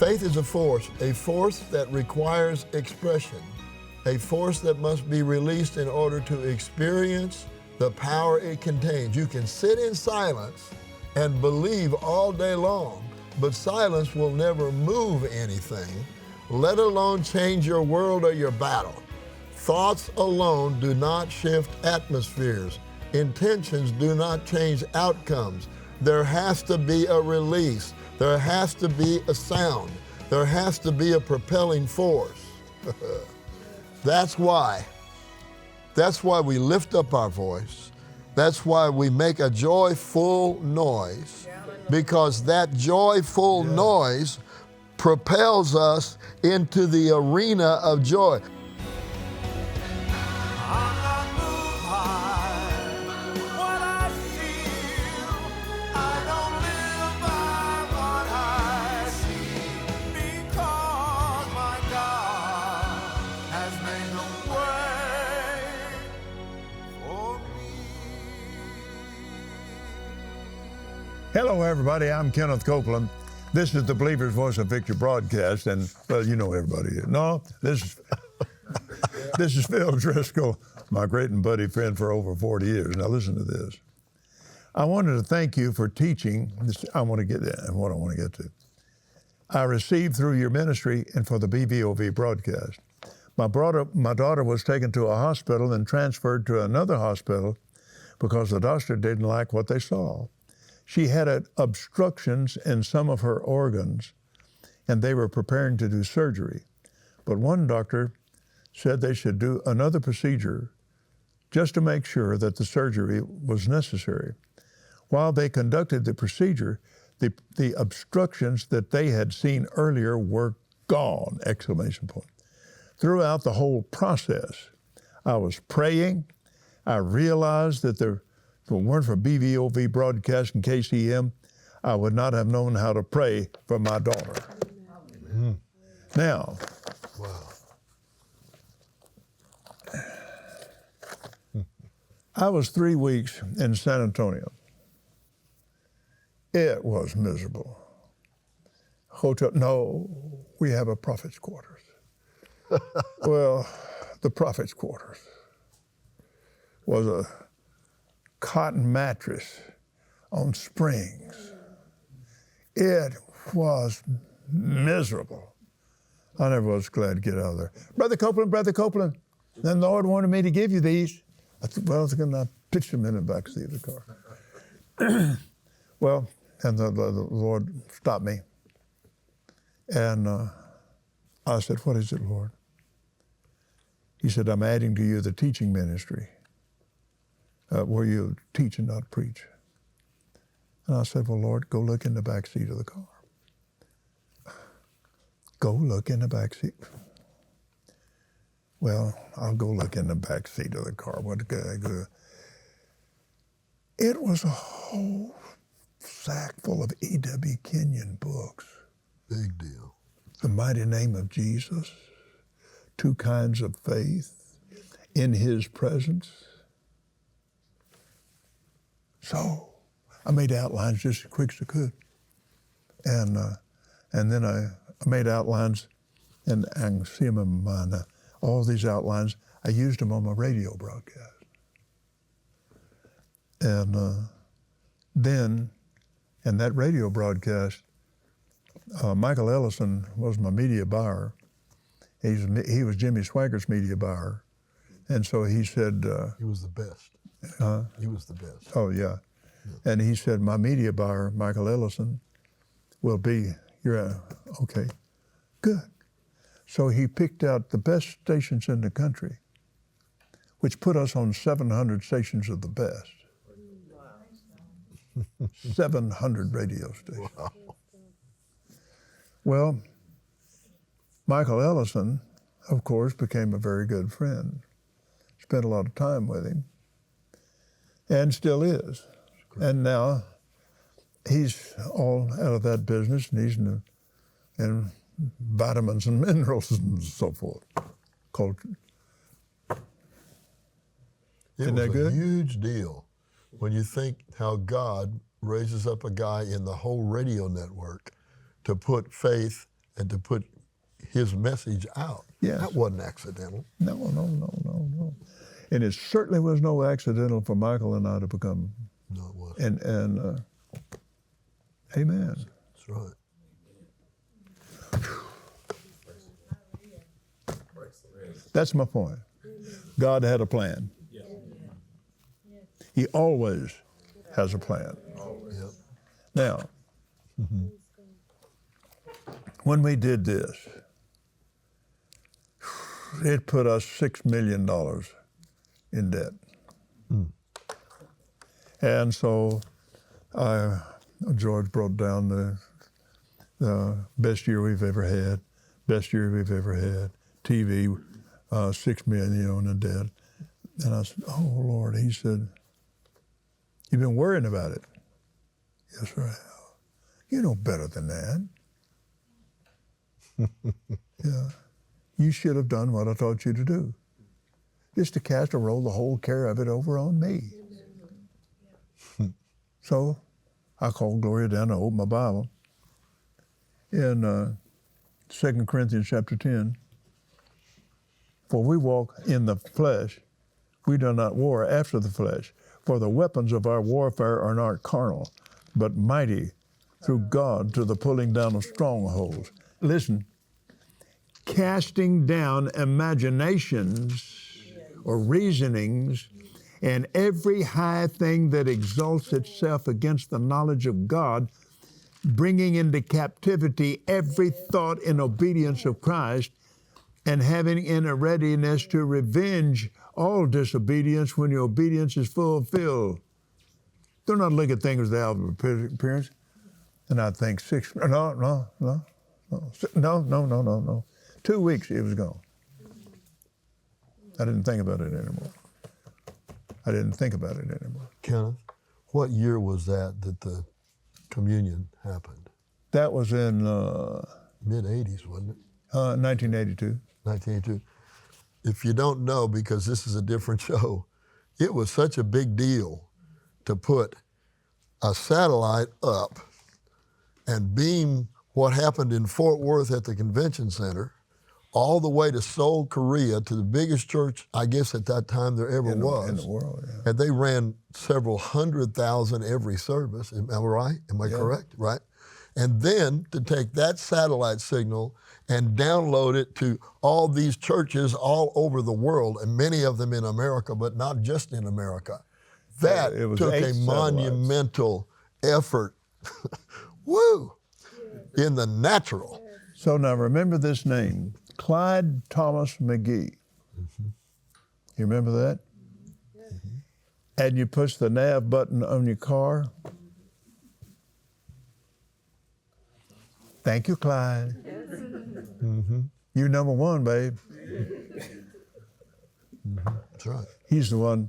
Faith is a force that requires expression, a force that must be released in order to experience the power it contains. You can sit in silence and believe all day long, but silence will never move anything, let alone change your world or your battle. Thoughts alone do not shift atmospheres. Intentions do not change outcomes. There has to be a release. There has to be a sound. There has to be a propelling force. That's why we lift up our voice. That's why we make a joyful noise, because that joyful noise propels us into the arena of joy. Hello, everybody. I'm Kenneth Copeland. This is the Believer's Voice of Victory broadcast, and, well, you know everybody here. No, this is Phil Driscoll, my great and buddy friend for over 40 years. Now, listen to this. I wanted to thank you for teaching. I want to get to. I received through your ministry and for the BVOV broadcast. My daughter was taken to a hospital and transferred to another hospital because the doctor didn't like what they saw. She had obstructions in some of her organs, and they were preparing to do surgery. But one doctor said they should do another procedure just to make sure that the surgery was necessary. While they conducted the procedure, the obstructions that they had seen earlier were gone, ! Throughout the whole process, I was praying. I realized that if it weren't for BVOV broadcast and KCM, I would not have known how to pray for my daughter. Mm-hmm. Now, I was 3 weeks in San Antonio. It was miserable. We have a prophet's quarters. Well, the prophet's quarters was a cotton mattress on springs. It was miserable. I never was glad to get out of there. Brother Copeland, then the Lord wanted me to give you these. I said, well, I pitched them in the back seat of the car. Well, and the Lord stopped me. And I said, what is it, Lord? He said, I'm adding to you the teaching ministry. Where you teach and not preach. And I said, well, Lord, go look in the back seat of the car. Go look in the back seat. Well, I'll go look in the back seat of the car. It was a whole sack full of E.W. Kenyon books. Big deal. The Mighty Name of Jesus, Two Kinds of Faith, In His Presence. So I made outlines just as quick as I could. And then I made outlines, and I can see them in my mind. All these outlines, I used them on my radio broadcast. And then, in that radio broadcast, Michael Ellison was my media buyer. He was Jimmy Swaggart's media buyer. And so he said... he was the best. He was the best. Oh, yeah. And he said, my media buyer, Michael Ellison, will be okay, good. So he picked out the best stations in the country, which put us on 700 stations of the best. Wow. 700 radio stations. Wow. Well, Michael Ellison, of course, became a very good friend. Spent a lot of time with him, and still is. And now he's all out of that business, and he's in vitamins and minerals and so forth. It was a huge deal when you think how God raises up a guy in the whole radio network to put faith and to put his message out. Yes. That wasn't accidental. No. And it certainly was no accidental for Michael and I to become. No, it wasn't. And amen. That's right. That's my point. God had a plan. He always has a plan. Yep. Now, when we did this, it put us $6 million in debt. And so George brought down the best year we've ever had, TV, $6 million in debt. And I said, oh, Lord, he said, you've been worrying about it. Yes, sir, I have. You know better than that. Yeah. You should have done what I taught you to do. Just to cast or roll the whole care of it over on me. So I called Gloria down to open my Bible in 2 Corinthians chapter 10. For we walk in the flesh, we do not war after the flesh. For the weapons of our warfare are not carnal, but mighty through God to the pulling down of strongholds. Listen, casting down imaginations or reasonings and every high thing that exalts itself against the knowledge of God, bringing into captivity every thought in obedience of Christ, and having in a readiness to revenge all disobedience when your obedience is fulfilled. Do not look at things with the outward appearance. And I think 2 weeks, it was gone. I didn't think about it anymore. Kenneth, what year was that the communion happened? That was in Mid-'80s, wasn't it? 1982. 1982. If you don't know, because this is a different show, it was such a big deal to put a satellite up and beam what happened in Fort Worth at the convention center all the way to Seoul, Korea, to the biggest church, I guess at that time there ever was. In the world, yeah. And they ran several 100,000 every service. Am I right? Am I correct? Right? And then to take that satellite signal and download it to all these churches all over the world, and many of them in America, but not just in America. That took a monumental effort, woo, in the natural. So now remember this name, Clyde Thomas McGee. You remember that? And you push the nav button on your car. Thank you, Clyde. You're number one, babe. That's right. He's the one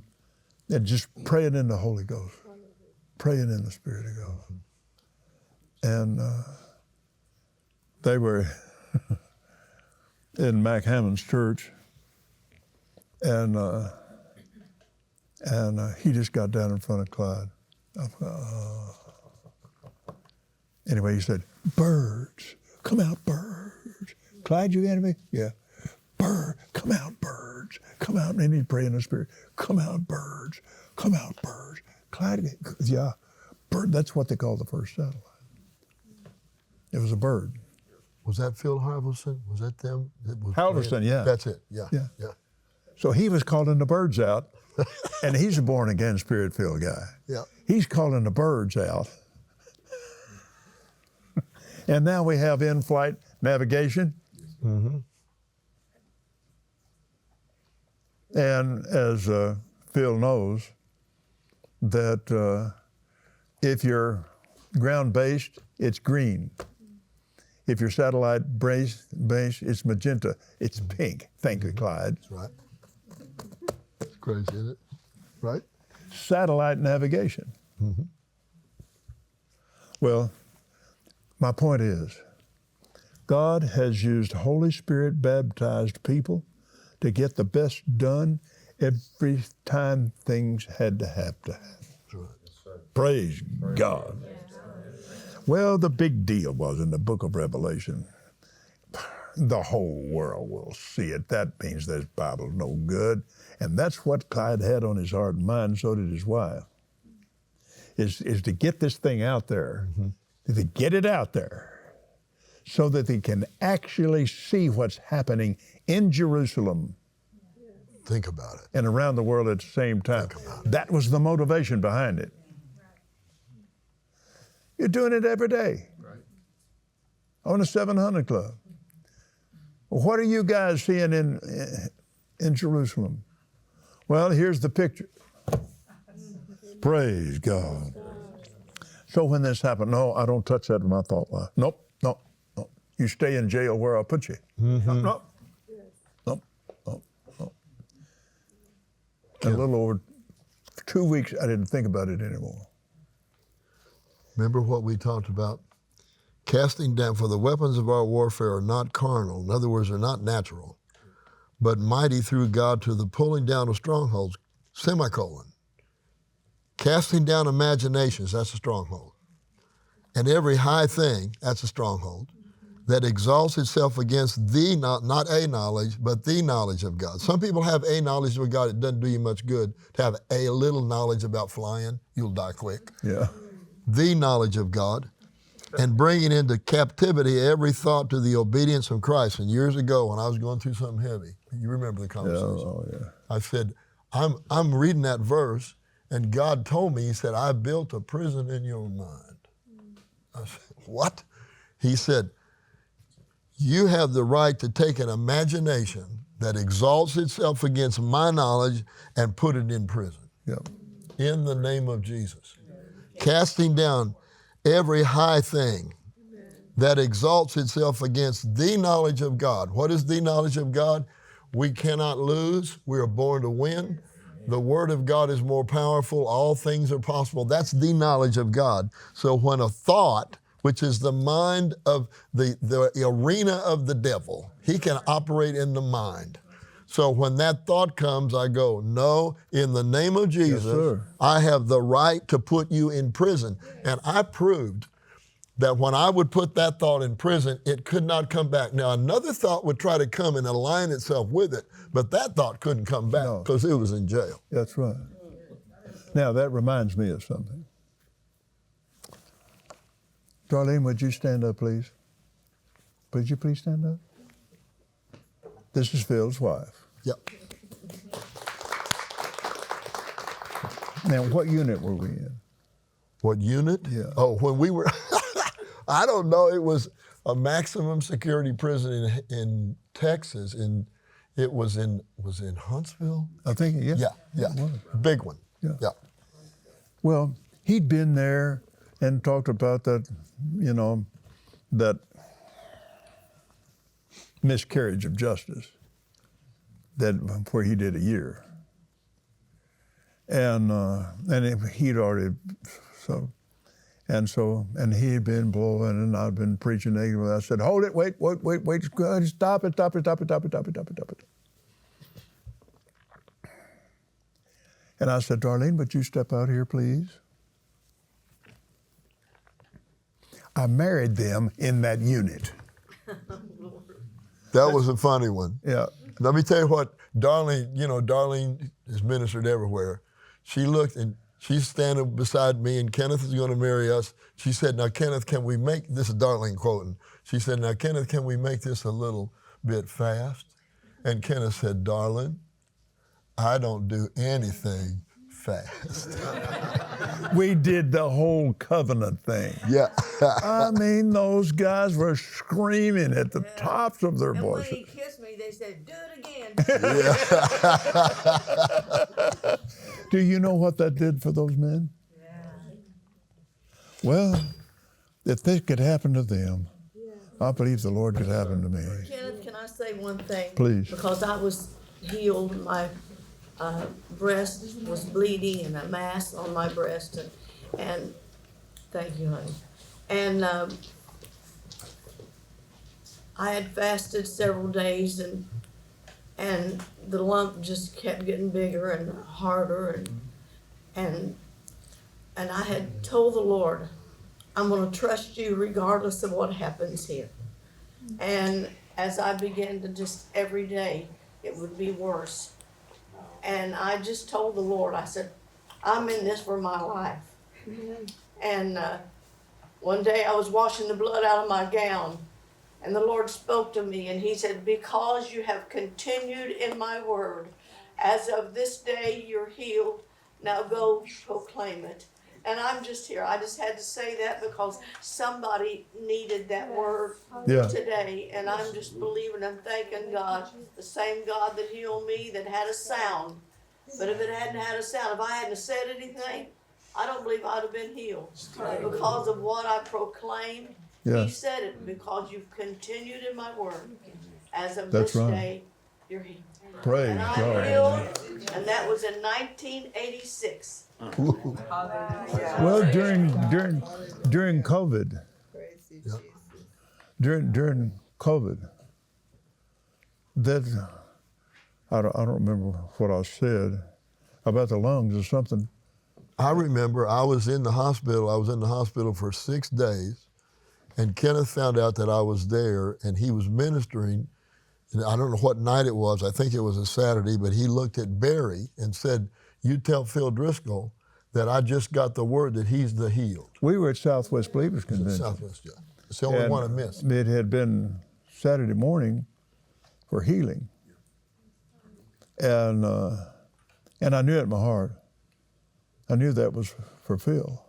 that just praying in the Holy Ghost, praying in the Spirit of God. And they were in Mac Hammond's church, and he just got down in front of Clyde. I thought, Anyway, he said, birds, come out, birds. Clyde, you enemy? Yeah. Bird, come out, birds. Come out. And he'd pray in the Spirit. Come out, birds. Come out, birds. Clyde, yeah. Bird, that's what they call the first satellite. It was a bird. Was that Phil Halverson? Was that them? Halverson, yeah. That's it, yeah. So he was calling the birds out, and he's a born-again, Spirit-filled guy. Yeah. He's calling the birds out. And now we have in-flight navigation. And as Phil knows, that if you're ground-based, it's green. If you're satellite-based, it's magenta. It's pink. Thank you, Clyde. That's right. It's crazy, isn't it? Right? Satellite navigation. Well, my point is, God has used Holy Spirit baptized people to get the best done every time things had to happen. That's right. Praise God. Well, the big deal was in the book of Revelation. the whole world will see it. That means this Bible's no good. And that's what Clyde had on his heart and mind, so did his wife, is to get this thing out there, to get it out there, so that they can actually see what's happening in Jerusalem. Think about it. And around the world at the same time. That was the motivation behind it. You're doing it every day. On the 700 Club. What are you guys seeing in Jerusalem? Well, here's the picture. Praise God. So when this happened, no, I don't touch that in my thought life. Nope. You stay in jail where I'll put you. Nope. In a little over 2 weeks, I didn't think about it anymore. Remember what we talked about? Casting down, for the weapons of our warfare are not carnal. In other words, they're not natural, but mighty through God to the pulling down of strongholds, semicolon. Casting down imaginations, that's a stronghold. And every high thing, that's a stronghold, that exalts itself against the, not a knowledge, but the knowledge of God. Some people have a knowledge of God. It doesn't do you much good to have a little knowledge about flying. You'll die quick. Yeah. The knowledge of God, and bringing into captivity every thought to the obedience of Christ. And years ago, when I was going through something heavy, you remember the conversation. Yeah. I said, I'm reading that verse, and God told me, he said, I built a prison in your mind. I said, what? He said, you have the right to take an imagination that exalts itself against my knowledge and put it in prison. Yep. In the name of Jesus. Casting down every high thing that exalts itself against the knowledge of God. What is the knowledge of God? We cannot lose. We are born to win. The Word of God is more powerful. All things are possible. That's the knowledge of God. So when a thought, which is the mind of the arena of the devil, he can operate in the mind. So when that thought comes, I go, no, in the name of Jesus, I have the right to put you in prison. And I proved that when I would put that thought in prison, it could not come back. Now, another thought would try to come and align itself with it, but that thought couldn't come back because it was in jail. That's right. Now, that reminds me of something. Darlene, would you stand up, please? Would you please stand up? This is Phil's wife. Yep. Now, what unit were we in? What unit? Yeah. Oh, when we were, I don't know, it was a maximum security prison in Texas. It was in Huntsville? I think, yeah. Yeah. Big one. Yeah. Well, he'd been there and talked about that, that miscarriage of justice where he did a year. And he'd already, and he had been blowing, and I'd been preaching negative. I said, hold it, wait, stop it. And I said, Darlene, would you step out here, please? I married them in that unit. That was a funny one. Yeah. Let me tell you what, Darlene is ministered everywhere. She looked and she's standing beside me, and Kenneth is going to marry us. She said, now, Kenneth, can we make, this is Darlene quoting, she said, now, Kenneth, can we make this a little bit fast? And Kenneth said, darling, I don't do anything fast. We did the whole covenant thing. Yeah. I mean, those guys were screaming at the tops of their voices. And when he kissed me, they said, do it again. Do you know what that did for those men? Yeah. Well, if this could happen to them, I believe the Lord could happen to me. Kenneth, can I say one thing? Please. Because I was healed, my breast was bleeding and a mass on my breast, and thank you, honey. And I had fasted several days, and the lump just kept getting bigger and harder, and I had told the Lord, I'm going to trust you regardless of what happens here. And as I began to just every day, it would be worse. And I just told the Lord, I said, I'm in this for my life. And one day I was washing the blood out of my gown, and the Lord spoke to me, and he said, because you have continued in my word, as of this day you're healed. Now go proclaim it. And I'm just here. I just had to say that because somebody needed that word Yeah. today. And I'm just believing and thanking God, the same God that healed me, that had a sound. But if it hadn't had a sound, if I hadn't said anything, I don't believe I'd have been healed. Because of what I proclaimed, Yeah. he said it, because you've continued in my word. As of That's this right. day, you're healed. Praise And I'm God. healed, and that was in 1986. Well, during COVID, during COVID, that I don't remember what I said about the lungs or something. I remember I was in the hospital. I was in the hospital for 6 days, and Kenneth found out that I was there, and he was ministering. And I don't know what night it was. I think it was a Saturday, but he looked at Barry and said, "You tell Phil Driscoll that I just got the word that he's the healed." We were at Southwest Believers Convention. Southwest, yeah. It's the only and one I missed. It had been Saturday morning for healing. And I knew it in my heart. I knew that was for Phil.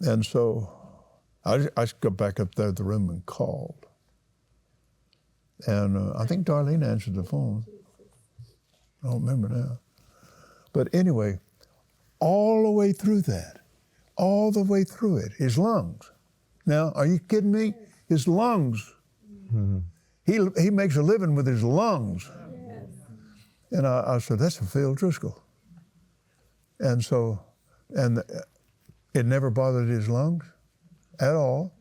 And so I just got back up there to the room and called. And I think Darlene answered the phone. I don't remember now. But anyway, all the way through that, all the way through it, his lungs. Now, are you kidding me? His lungs. Mm-hmm. He makes a living with his lungs. Yes. And I said, that's a Phil Driscoll. And so, and it never bothered his lungs at all.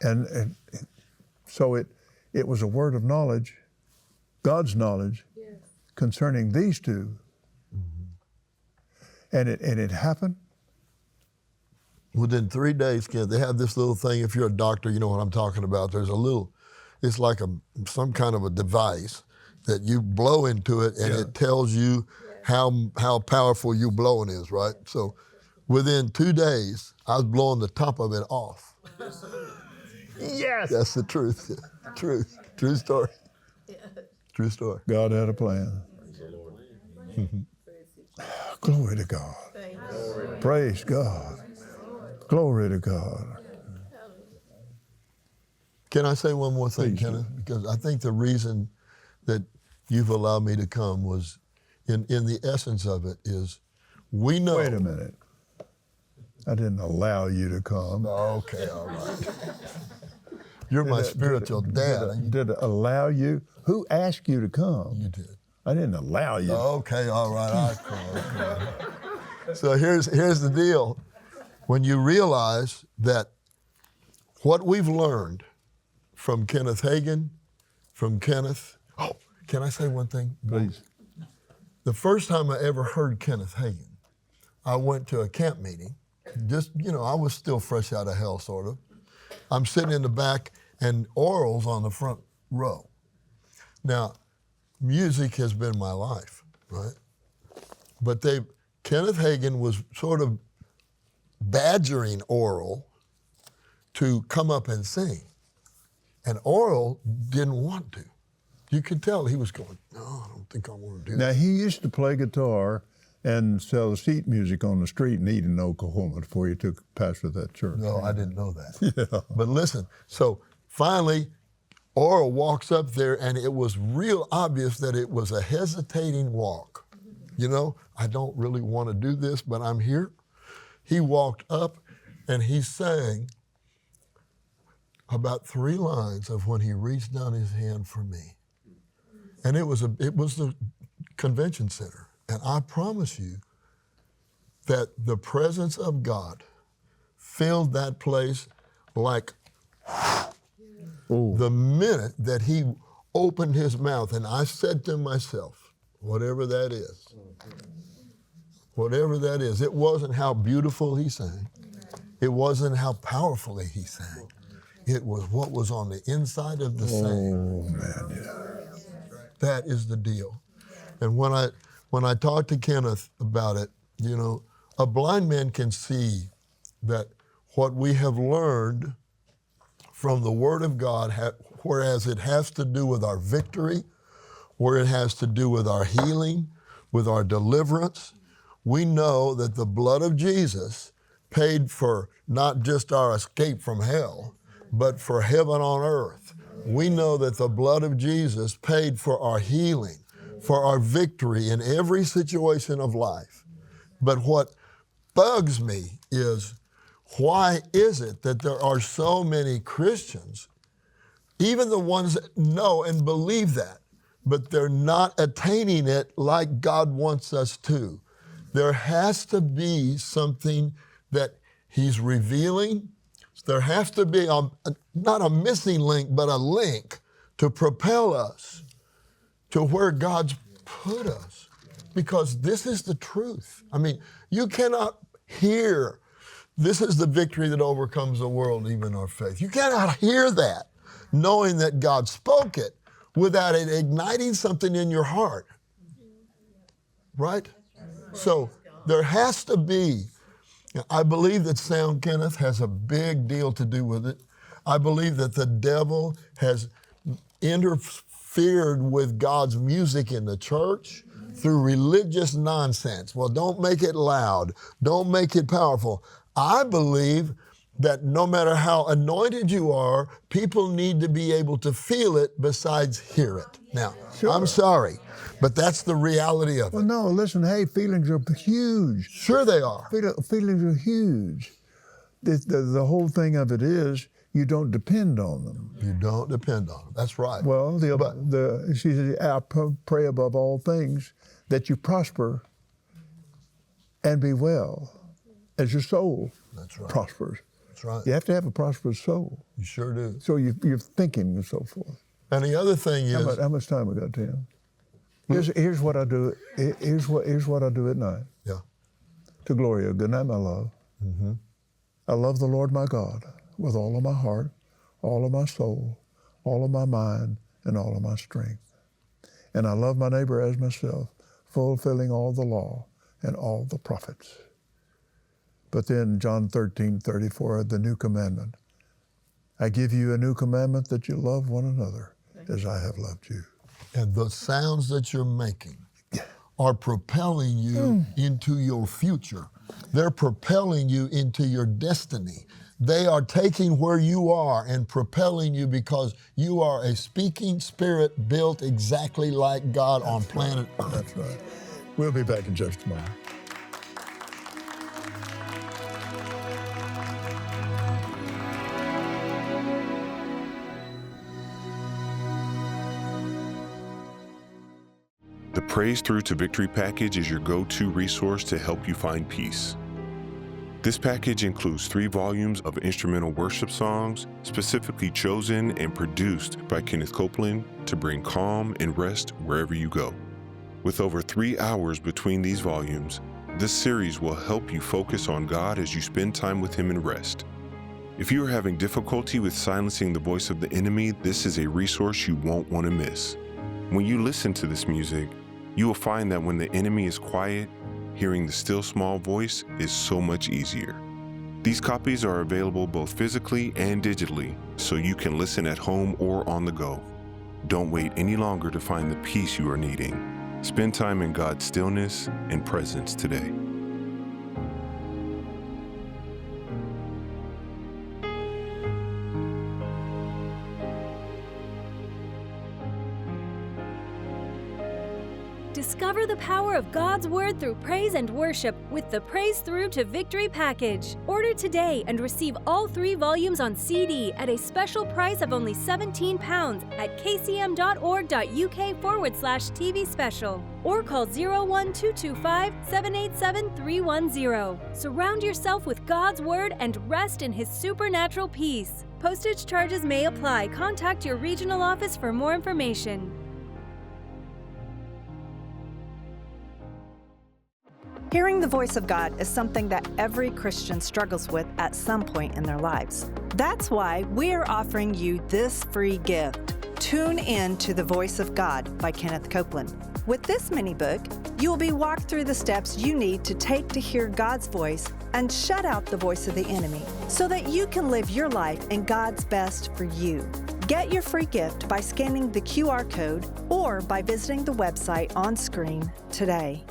And so it was a word of knowledge, God's knowledge, yes, concerning these two. Mm-hmm. And it happened. Within 3 days, Ken, they have this little thing. If you're a doctor, you know what I'm talking about. There's a little, it's like some kind of a device that you blow into it, and it tells you how powerful your blowing is, right? So within 2 days, I was blowing the top of it off. Yes. That's the truth. True story. True story. God had a plan. Glory to God. Praise God. Glory to God. Can I say one more thing, Please. Kenneth? Because I think the reason that you've allowed me to come was, in the essence of it, is we know. Wait a minute. I didn't allow you to come. Okay, all right. You're my spiritual dad. Did it allow you? Who asked you to come? You did. I didn't allow you. Okay, all right. So here's the deal. When you realize that what we've learned from Kenneth Hagin, from Kenneth, can I say one thing? Please. The first time I ever heard Kenneth Hagin, I went to a camp meeting. Just, I was still fresh out of hell, sort of. I'm sitting in the back, and oral's on the front row. Now, music has been my life, right? But Kenneth Hagin was sort of badgering Oral to come up and sing. And Oral didn't want to. You could tell he was going, no, I don't think I want to do that. Now, he used to play guitar and sell sheet music on the street in Eden, Oklahoma, before he took pastor of that church. No, I didn't know that. Yeah. But listen, so finally, Oral walks up there, and it was real obvious that it was a hesitating walk. I don't really want to do this, but I'm here. He walked up, and he sang about 3 lines of When He Reached Down His Hand for Me. And it was the convention center. And I promise you that the presence of God filled that place like the minute that he opened his mouth. And I said to myself, whatever that is, it wasn't how beautiful he sang. It wasn't how powerfully he sang. It was what was on the inside of the sand. Oh, man, yeah. That is the deal. And when I talked to Kenneth about it, you know, a blind man can see that what we have learned from the Word of God, whereas it has to do with our victory, where it has to do with our healing, with our deliverance, we know that the blood of Jesus paid for not just our escape from hell, but for heaven on earth. We know that the blood of Jesus paid for our healing, for our victory in every situation of life. But what bugs me is, why is it that there are so many Christians, even the ones that know and believe that, but they're not attaining it like God wants us to? There has to be something that He's revealing. There has to be not a missing link, but a link to propel us to where God's put us. Because this is the truth. I mean, you cannot hear, this is the victory that overcomes the world, even our faith. You cannot hear that knowing that God spoke it without it igniting something in your heart. Right? So there has to be, I believe that sound, Kenneth, has a big deal to do with it. I believe that the devil has interfered with God's music in the church through religious nonsense. Well, don't make it loud. Don't make it powerful. I believe that no matter how anointed you are, people need to be able to feel it besides hear it. Now, Sure. I'm sorry, but that's the reality of it. Well, no, listen, hey, feelings are huge. Sure they are. Feelings are huge. The whole thing of it is you don't depend on them. You don't depend on them. That's right. Well, she said, I pray above all things that you prosper and be well as your soul That's right. prospers. That's right. You have to have a prosperous soul. You sure do. So you're thinking and so forth. And the other thing is, How much time we got, Tim? Here's what I do. Here's what I do at night. yeah, To Gloria, good night, my love. Mm-hmm. I love the Lord my God with all of my heart, all of my soul, all of my mind, and all of my strength. And I love my neighbor as myself, fulfilling all the law and all the prophets. But then John 13:34, the new commandment. I give you a new commandment that you love one another as I have loved you. and the sounds that you're making are propelling you into your future. They're propelling you into your destiny. They are taking where you are and propelling you because you are a speaking spirit built exactly like God on planet Earth. That's right. We'll be back in just a moment. The Praise Through to Victory package is your go-to resource to help you find peace. This package includes 3 volumes of instrumental worship songs specifically chosen and produced by Kenneth Copeland to bring calm and rest wherever you go. With over 3 hours between these volumes, this series will help you focus on God as you spend time with Him and rest. If you are having difficulty with silencing the voice of the enemy, this is a resource you won't want to miss. When you listen to this music, you will find that when the enemy is quiet, hearing the still small voice is so much easier. These copies are available both physically and digitally, so you can listen at home or on the go. Don't wait any longer to find the peace you are needing. Spend time in God's stillness and presence today. Discover the power of God's Word through praise and worship with the Praise Through to Victory package. Order today and receive all 3 volumes on CD at a special price of only £17 at kcm.org.uk/TV special or call 01225 787 310. Surround yourself with God's Word and rest in His supernatural peace. Postage charges may apply. Contact your regional office for more information. Hearing the voice of God is something that every Christian struggles with at some point in their lives. That's why we are offering you this free gift. Tune in to The Voice of God by Kenneth Copeland. With this mini book, you will be walked through the steps you need to take to hear God's voice and shut out the voice of the enemy so that you can live your life in God's best for you. Get your free gift by scanning the QR code or by visiting the website on screen today.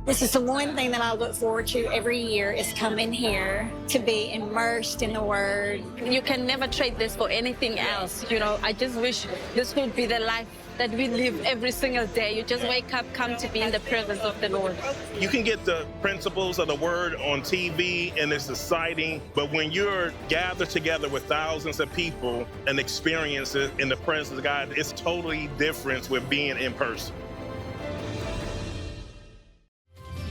This is the one thing that I look forward to every year, is coming here to be immersed in the Word. You can never trade this for anything else. You know, I just wish this would be the life that we live every single day. You just wake up, come to be in the presence of the Lord. You can get the principles of the Word on TV and it's exciting, but when you're gathered together with thousands of people and experience it in the presence of God, it's totally different with being in person.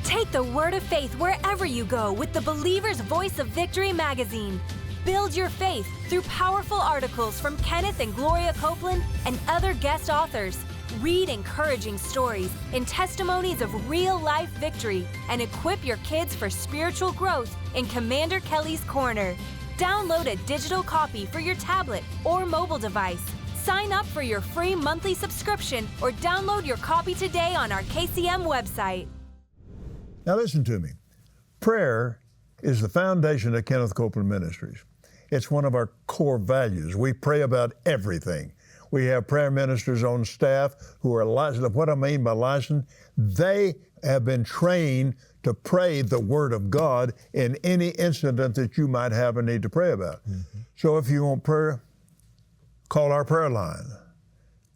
Take the word of faith wherever you go with the Believer's Voice of Victory magazine. Build your faith through powerful articles from Kenneth and Gloria Copeland and other guest authors. Read encouraging stories and testimonies of real-life victory and equip your kids for spiritual growth in Commander Kelly's Corner. Download a digital copy for your tablet or mobile device. Sign up for your free monthly subscription or download your copy today on our KCM website. Now listen to me. Prayer is the foundation of Kenneth Copeland Ministries. It's one of our core values. We pray about everything. We have prayer ministers on staff who are licensed. What I mean by licensed, they have been trained to pray the Word of God in any incident that you might have a need to pray about. Mm-hmm. So if you want prayer, call our prayer line.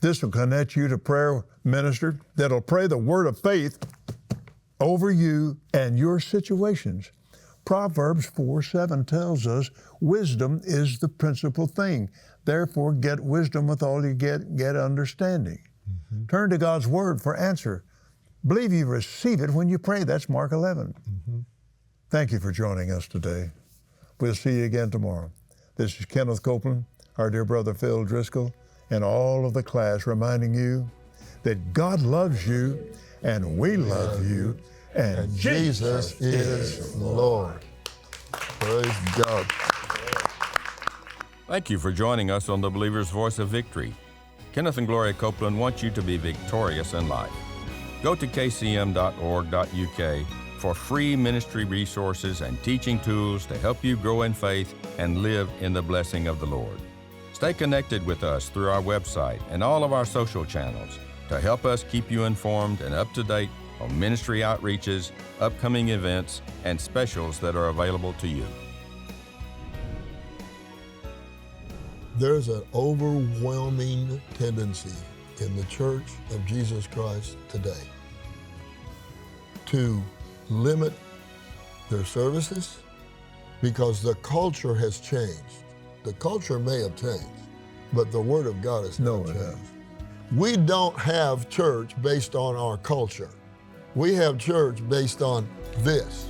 This will connect you to prayer minister that'll pray the word of faith over you and your situations. Proverbs 4:7 tells us wisdom is the principal thing. Therefore, get wisdom with all you get understanding. Mm-hmm. Turn to God's Word for answer. Believe you receive it when you pray. That's Mark 11. Mm-hmm. Thank you for joining us today. We'll see you again tomorrow. This is Kenneth Copeland, our dear brother Phil Driscoll, and all of the class reminding you that God loves you and we love you, and Jesus is Lord. Praise God. Thank you for joining us on the Believer's Voice of Victory. Kenneth and Gloria Copeland want you to be victorious in life. Go to kcm.org.uk for free ministry resources and teaching tools to help you grow in faith and live in the blessing of the Lord. Stay connected with us through our website and all of our social channels to help us keep you informed and up to date on ministry outreaches, upcoming events, and specials that are available to you. There's an overwhelming tendency in the Church of Jesus Christ today to limit their services because the culture has changed. The culture may have changed, but the Word of God has not changed. We don't have church based on our culture. We have church based on this.